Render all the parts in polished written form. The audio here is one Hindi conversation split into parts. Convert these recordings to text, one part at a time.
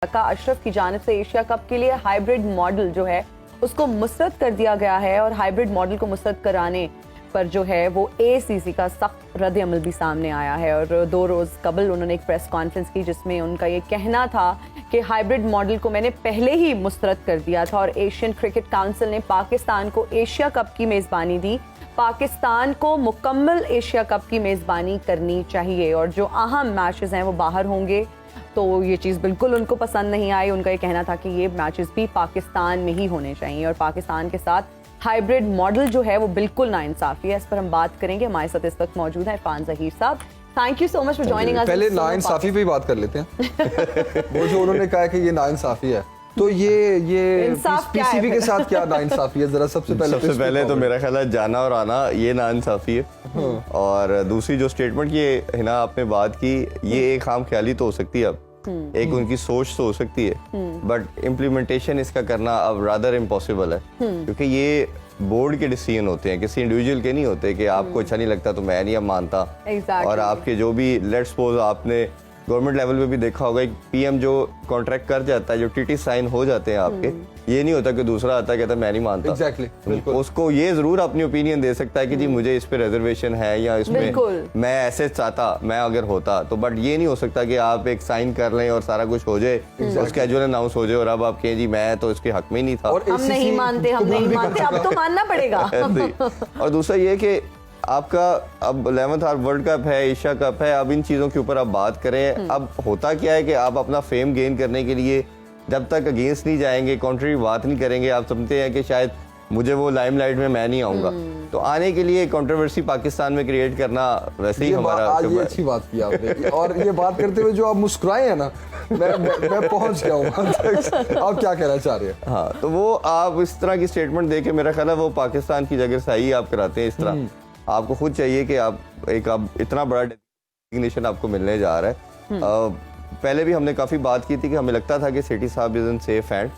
का अशरफ की जानिब से एशिया कप के लिए हाइब्रिड मॉडल जो है उसको मुस्तरद कर दिया गया है और हाइब्रिड मॉडल को मुस्तरद कराने पर जो है वो ACC का सख्त रद्द अमल भी सामने आया है। और 2 रोज़ कबल उन्होंने एक प्रेस कॉन्फ्रेंस की जिसमें उनका ये कहना था कि हाइब्रिड मॉडल को मैंने पहले ही मुस्तरद कर दिया था और एशियन क्रिकेट काउंसिल ने पाकिस्तान को एशिया कप की मेज़बानी दी। पाकिस्तान को मुकम्मल एशिया कप की मेज़बानी करनी चाहिए और जो अहम मैचेस हैं वो बाहर होंगे। तो ये चीज़ बिल्कुल उनको पसंद नहीं आई। उनका ये कहना था कि ये मैचेस भी पाकिस्तान में ही होने चाहिए और पाकिस्तान के साथ हाइब्रिड मॉडल जो है वो बिल्कुल नाइंसाफी है। इस पर हम बात करेंगे। हमारे साथ इस वक्त मौजूद है इरफान ज़हीर साहब। Thank you so much for joining us. पहले नाइंसाफी पे ही बात कर लेते हैं। वो जो उन्होंने कहा कि ये नाइंसाफी है, तो ये पीसीबी के साथ क्या नाइंसाफी है? जरा सबसे पहले तो मेरा ख्याल है जाना और आना ये नाइंसाफी है। और दूसरी जो स्टेटमेंट ये हिना आपने बात की, ये एक खाम ख्याली तो हो सकती है, अब एक उनकी सोच तो हो सकती है, बट इम्प्लीमेंटेशन इसका करना अब रादर इम्पॉसिबल है क्योंकि ये बोर्ड के डिसीजन होते हैं, किसी इंडिविजुअल के नहीं होते कि आपको अच्छा नहीं लगता तो मैं नहीं अब मानता। और आपके जो भी लेट्स सपोज आपने गवर्नमेंट लेवल पे भी देखा होगा, एक पीएम जो कॉन्ट्रैक्ट कर जाता है, जो टीटी साइन हो जाते हैं आपके, ये नहीं होता कि दूसरा आता है कहता मैं नहीं मानता। एग्जैक्टली उसको ये जरूर अपनी ओपिनियन दे सकता है कि जी मुझे इस पे रिजर्वेशन है या इसमें मैं ऐसे चाहता, मैं अगर होता तो, बट ये नहीं हो सकता कि आप एक साइन कर लें और सारा कुछ हो जाए, स्केड्यूल अनाउंस हो जाए और अब आप कहें जी मैं तो इसके हक में ही नहीं था। हम नहीं मानते, अब तो मानना पड़ेगा। और दूसरा ये कि आपका अब 11th वर्ल्ड कप है, एशिया कप है, अब इन चीज़ों के ऊपर आप बात करें। अब होता क्या है कि आप अपना फेम गेन करने के लिए जब तक अगेंस्ट नहीं जाएंगे, कॉन्ट्री बात नहीं करेंगे, आप समझते हैं कि शायद मुझे वो लाइमलाइट में मैं नहीं आऊंगा, तो आने के लिए कंट्रोवर्सी पाकिस्तान में क्रिएट करना वैसे ही हमारा। आज ये अच्छी बात की आपने और ये बात करते हुए जो आप मुस्कुराए हैं ना, मैं पहुंच गया हूँ आप क्या कहना चाह रहे हैं? हाँ, तो वो आप इस तरह की स्टेटमेंट देके मेरा ख्याल है वो पाकिस्तान की जगह सही आप कराते हैं। इस तरह आपको खुद चाहिए कि आप इतना बड़ा डेजिग्नेशन आपको मिलने जा रहा है। पहले भी हमने काफ़ी बात की थी कि हमें लगता था कि सेठी साहब इज़ इन सेफ हैंड।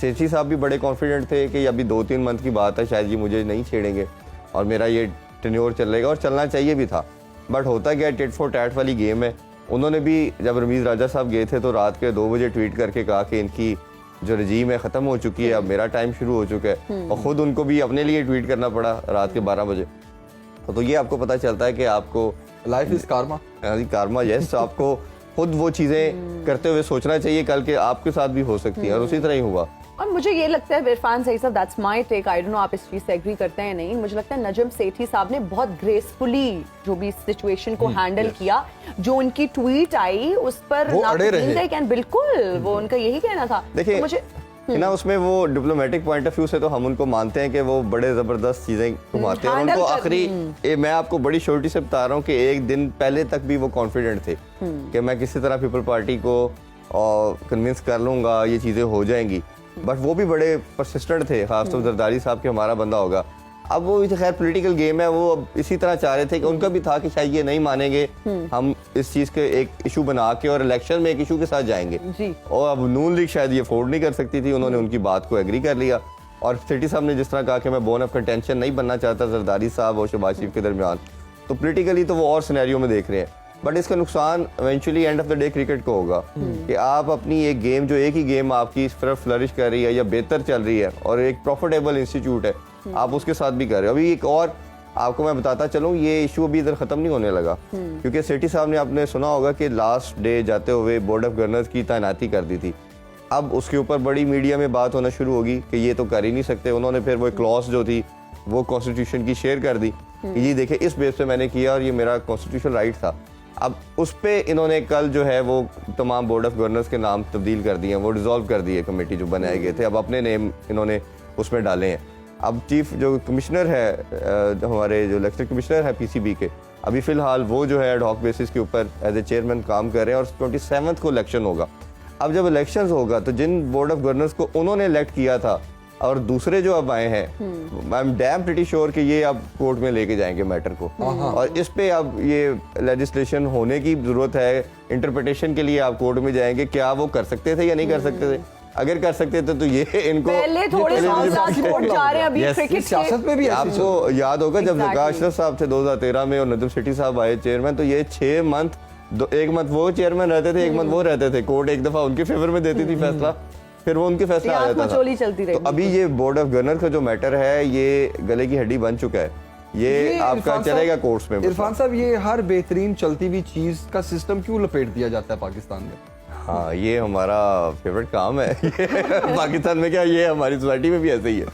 सेठी साहब भी बड़े कॉन्फिडेंट थे कि अभी 2-3 मंथ की बात है, शायद ये मुझे नहीं छेड़ेंगे और मेरा ये टेन्योर चलेगा, और चलना चाहिए भी था। बट होता क्या, टिट फॉर टैट वाली गेम है। उन्होंने भी जब रमीज़ राजा साहब गए थे तो रात के 2 बजे ट्वीट करके कहा कि इनकी जो रजीम है ख़त्म हो चुकी है, अब मेरा टाइम शुरू हो चुका है, और ख़ुद उनको भी अपने लिए ट्वीट करना पड़ा रात के 12 बजे। तो ये आपको पता चलता है कि आपको life is Karma. Karma, yes. आपको खुद वो चीज़ें करते हुए सोचना चाहिए कल के आपके साथ भी हो सकती है, और उसी तरह ही हुआ। और मुझे ये लगता है इरफान सही साहब, that's my take, I don't know आप इस चीज से एग्री करते हैं या नहीं, मुझे लगता है नजम सेठी साहब ने बहुत ग्रेसफुली जो भी सिचुएशन को हैंडल किया। जो उनकी ट्वीट आई उस पर बिल्कुल वो उनका यही कहना था। देखिए मुझे ना उसमें वो डिप्लोमेटिक पॉइंट ऑफ व्यू से तो हम उनको मानते हैं कि वो बड़े जबरदस्त चीजें घुमाते हैं। उनको आखिरी मैं आपको बड़ी छोटी से बता रहा हूँ कि एक दिन पहले तक भी वो कॉन्फिडेंट थे कि मैं किसी तरह पीपल पार्टी को कन्विंस कर लूंगा, ये चीजें हो जाएंगी। बट वो भी बड़े परसिस्टेंट थे, खासतौर जरदारी साहब के हमारा बंदा होगा। अब वो खैर पॉलिटिकल गेम है, वो अब इसी तरह चाह रहे थे कि उनका भी था कि शायद ये नहीं मानेंगे, हम इस चीज के एक इशू बना के और इलेक्शन में एक इशू के साथ जाएंगे जी। और अब नून लीग शायद ये अफोर्ड नहीं कर सकती थी, उन्होंने उनकी बात को एग्री कर लिया। और सेठी साहब ने जिस तरह कहा कि मैं बोन ऑफ कंटेंशन नहीं बनना चाहता जरदारी साहब और शहबाज शरीफ के दरमियान, तो पोलिटिकली तो वो और सिनेरियो में देख रहे हैं। बट इसका नुकसान eventually end of the day cricket को होगा कि आप अपनी एक गेम, जो एक ही गेम आपकी इस तरफ फ्लरिश कर रही है या बेहतर चल रही है और एक प्रॉफिटेबल इंस्टीट्यूट है, आप उसके साथ भी कर रहे हो। अभी एक और आपको मैं बताता चलूँ, ये इशू अभी इधर खत्म नहीं होने लगा क्योंकि सेठी साहब ने आपने सुना होगा कि लास्ट डे जाते हुए बोर्ड ऑफ गवर्नर्स की तैनाती कर दी थी। अब उसके ऊपर बड़ी मीडिया में बात होना शुरू होगी कि ये तो कर ही नहीं सकते। उन्होंने फिर वो क्लॉज जो थी वो कॉन्स्टिट्यूशन की शेयर कर दी कि ये देखे इस बेस पे मैंने किया और ये मेरा कॉन्स्टिट्यूशनल राइट था। अब उस पे इन्होंने कल जो है वो तमाम बोर्ड ऑफ गवर्नर्स के नाम तब्दील कर दिए, वो डिसॉल्व कर दिए कमेटी जो बनाए गए थे, अब अपने नेम इन्होंने उसमें डाले हैं। अब चीफ जो कमिश्नर है, हमारे जो इलेक्शन कमिश्नर है पीसीबी के, अभी फिलहाल वो जो है एड हॉक बेसिस के ऊपर एज ए चेयरमैन काम कर रहे हैं और 27 को इलेक्शन होगा। अब जब इलेक्शन होगा तो जिन बोर्ड ऑफ गवर्नर्स को उन्होंने इलेक्ट किया था और दूसरे जो अब आए हैं, I am damn pretty sure कि ये अब कोर्ट में लेके जाएंगे मैटर को, और इस पे अब ये लेजिस्लेशन होने की जरूरत है। इंटरप्रिटेशन के लिए आप कोर्ट में जाएंगे, क्या वो कर सकते थे या नहीं कर सकते थे? अगर कर सकते थे तो ये इनको पहले थोड़े कोर्ट जा रहे हैं अभी क्रिकेट सियासत में भी। आपको याद होगा जब ज़का अशरफ साहब थे 2013 में और नजम सेठी साहब आए चेयरमैन, तो ये 6 मंथ एक मंथ वो चेयरमैन रहते थे, एक मंथ वो रहते थे, कोर्ट एक दफा उनके फेवर में देती थी फैसला, फिर वो उनके फैसला आ जाता था। चलती रही। तो अभी ये बोर्ड ऑफ गवर्नर का जो मैटर है ये गले की हड्डी बन चुका है, ये आपका चलेगा कोर्ट्स में। इरफान साहब, ये हर बेहतरीन चलती हुई चीज का सिस्टम क्यों लपेट दिया जाता है पाकिस्तान में? हाँ, ये हमारा फेवरेट काम है पाकिस्तान में क्या, ये हमारी सोसाइटी में भी ऐसे ही है।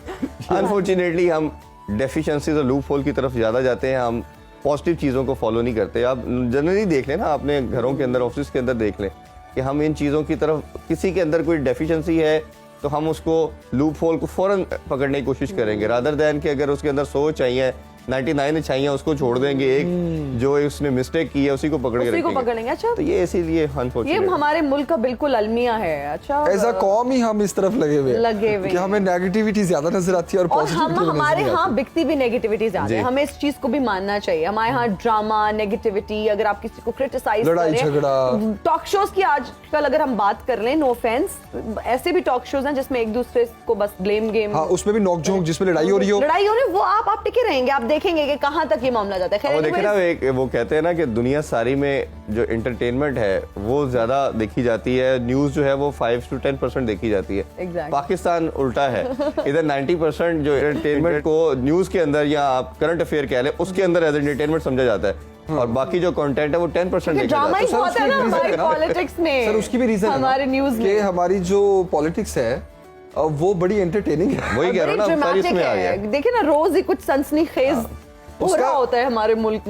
अनफॉर्चुनेटली हम डेफिशिएंसीज और लूप होल की तरफ ज्यादा जाते हैं, हम पॉजिटिव चीज़ों को फॉलो नहीं करते। आप जनरली देख लें ना, अपने घरों के अंदर, ऑफिस के अंदर देख लें कि हम इन चीज़ों की तरफ, किसी के अंदर कोई डेफिशिएंसी है तो हम उसको लूप होल को फौरन पकड़ने की कोशिश करेंगे, रादर दैन कि अगर उसके अंदर 100 चाहिए, 99 चाहिए, उसको छोड़ देंगे, एक जो उसने मिस्टेक की है उसी को पकड़ के पकड़ेंगे। अच्छा, तो ये इसीलिए ये हमारे मुल्क का बिल्कुल अलमिया है। अच्छा, ऐसा कौम ही हम इस तरफ लगे हुए कि हमें नेगेटिविटी ज्यादा नजर आती है और पॉजिटिविटी हमारे यहाँ बिकती भी नेगेटिविटी ज्यादा है। हमें इस चीज को भी मानना चाहिए। हमारे यहाँ ड्रामा, नेगेटिविटी, अगर आप किसी को क्रिटिसाइज लड़ाई झगड़ा, टॉक शोज की आजकल अगर हम बात कर लें, नो ऑफेंस, ऐसे भी टॉक शोज हैं जिसमें एक दूसरे को बस ब्लेम गेम, उसमें भी नोक-झोंक, जिसमें लड़ाई हो रही हो, वो आप टिके रहेंगे, आप देखेंगे कि कहां तक ये मामला जाता है। वो देखे ना, वो कहते हैं ना कि दुनिया सारी में जो एंटरटेनमेंट है वो ज्यादा देखी जाती है, न्यूज जो है वो 5 to 10% देखी जाती है। exactly. पाकिस्तान उल्टा है, इधर 90% जो एंटरटेनमेंट को न्यूज के अंदर या आप करंट अफेयर कह लें उसके अंदर एज एंटरटेनमेंट समझा जाता है, और बाकी जो कंटेंट है वो 10% देखा जाता है। सर उसकी भी रीजन हमारे न्यूज में हमारी जो पॉलिटिक्स है वो बड़ी एंटरटेनिंग है। वही कह रहा हूं ना, इसमें आ गया। देखिए ना, रोज ही कुछ सनसनीखेज हो रहा होता है हमारे मुल्क में।